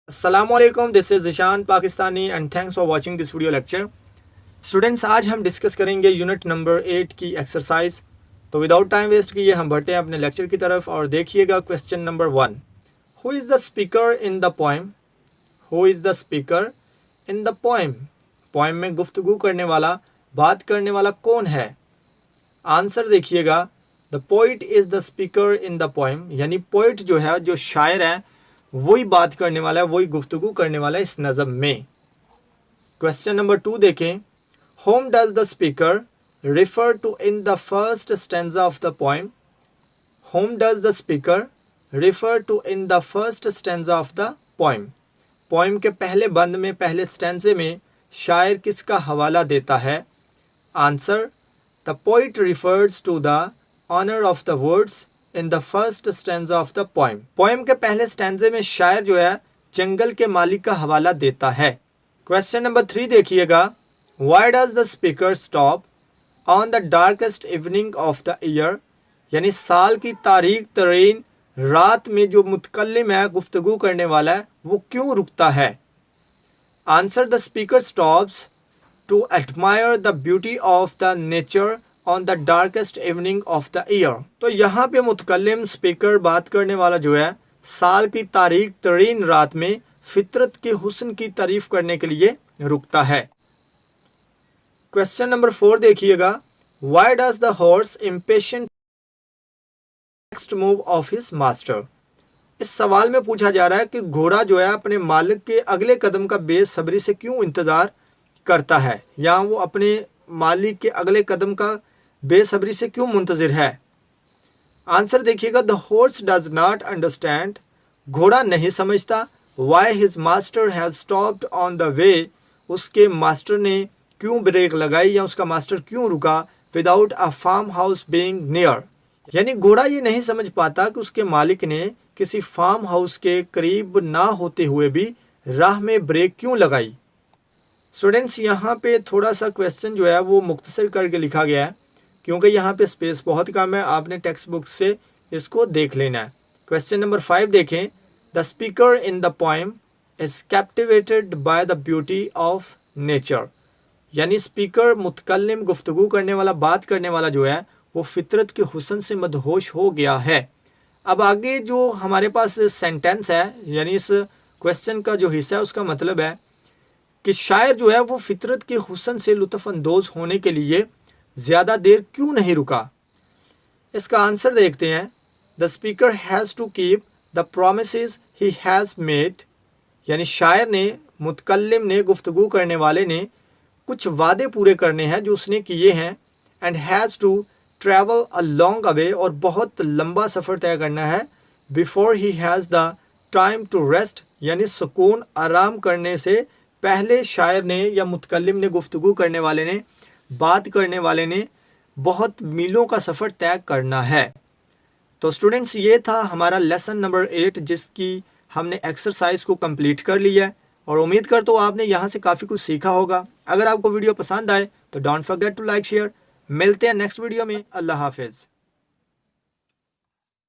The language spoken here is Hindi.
अस्सलामुअलैकुम, this is Zeeshan Pakistani and thanks for watching this video lecture. Students, आज हम डिस्कस करेंगे यूनिट नंबर 8 की एक्सरसाइज। तो विदाउट टाइम वेस्ट किए हम बढ़ते हैं अपने लेक्चर की तरफ और देखिएगा question number 1। Who is the speaker in the poem? Who is the speaker in the poem? Poem में गुफ्तगू करने वाला, बात करने वाला कौन है? आंसर देखिएगा, the poet is the speaker in the poem, यानी पोइट जो है, जो शायर है, वही बात करने वाला है, वही गुफ्तगू करने वाला है इस नज़म में। क्वेश्चन नंबर 2 देखें। Whom does the speaker refer to in the first stanza of the poem? Whom does the speaker refer to in the first stanza of the poem? Poem के पहले बंद में, पहले स्टेंजे में शायर किसका हवाला देता है? Answer, the poet refers to the owner of the words in the first stanza of the poem. Poem के पहले स्टेंजे में शायर जो है जंगल के मालिक का हवाला देता है। क्वेश्चन नंबर 3 देखिएगा। Why does the speaker stop on the darkest evening of the year? यानी साल की तारीक तरीन रात में जो मुतकल्लिम है, गुफ्तगू करने वाला है, वो क्यों रुकता है? Answer, the speaker stops to admire the beauty of the nature on the darkest evening of the year. तो यहाँ पे मुतकल्लिम, स्पीकर, बात करने वाला जो है, साल की तारीक तरीन रात में फितरत के हुस्न की तारीफ करने के लिए रुकता है। क्वेश्चन नंबर 4 देखिएगा। Why does the horse impatient next move of his master? इस सवाल में पूछा जा रहा है कि घोड़ा जो है अपने मालिक के अगले कदम का बेसब्री से क्यों इंतज़ार करता है, या वो अपने मालिक के अगले कदम का बेसब्री से क्यों मुंतज़िर है? आंसर देखिएगा, the horse does not understand, घोड़ा नहीं समझता, why his master has stopped on the way, उसके मास्टर ने क्यों ब्रेक लगाई या उसका मास्टर क्यों रुका, without a farmhouse being near. यानी घोड़ा ये नहीं समझ पाता कि उसके मालिक ने किसी फार्म हाउस के करीब ना होते हुए भी राह में ब्रेक क्यों लगाई। स्टूडेंट्स, यहाँ पे थोड़ा सा क्वेश्चन जो है वो मुख्तसर करके लिखा गया है, क्योंकि यहाँ पे स्पेस बहुत कम है। आपने टेक्स्ट बुक से इसको देख लेना है। क्वेश्चन नंबर 5 देखें। The speaker in the poem is captivated by the beauty of nature, यानी स्पीकर, मुतकल्लिम, गुफ्तगू करने वाला, बात करने वाला जो है, वो फितरत के हुस्न से मदहोश हो गया है। अब आगे जो हमारे पास सेंटेंस है, यानी इस क्वेश्चन का जो हिस्सा है, उसका मतलब है कि शायर जो है वो फितरत के हुस्न से लुत्फ़ अंदोज़ होने के लिए ज़्यादा देर क्यों नहीं रुका। इसका आंसर देखते हैं। The speaker has to keep the promises he has made, यानी शायर ने, मुतकल्लिम ने, गुफ्तगू करने वाले ने कुछ वादे पूरे करने हैं जो उसने किए हैं। And has to travel a long away, और बहुत लंबा सफ़र तय करना है। Before he has the time to rest, यानी सुकून, आराम करने से पहले शायर ने या मुतकल्लिम ने, गुफ्तगू करने वाले ने, बात करने वाले ने बहुत मीलों का सफ़र तय करना है। तो स्टूडेंट्स, ये था हमारा लेसन नंबर 8, जिसकी हमने एक्सरसाइज को कंप्लीट कर लिया है और उम्मीद करता हूँ आपने यहाँ से काफ़ी कुछ सीखा होगा। अगर आपको वीडियो पसंद आए तो don't forget to like, share. मिलते हैं नेक्स्ट वीडियो में। अल्लाह हाफिज़।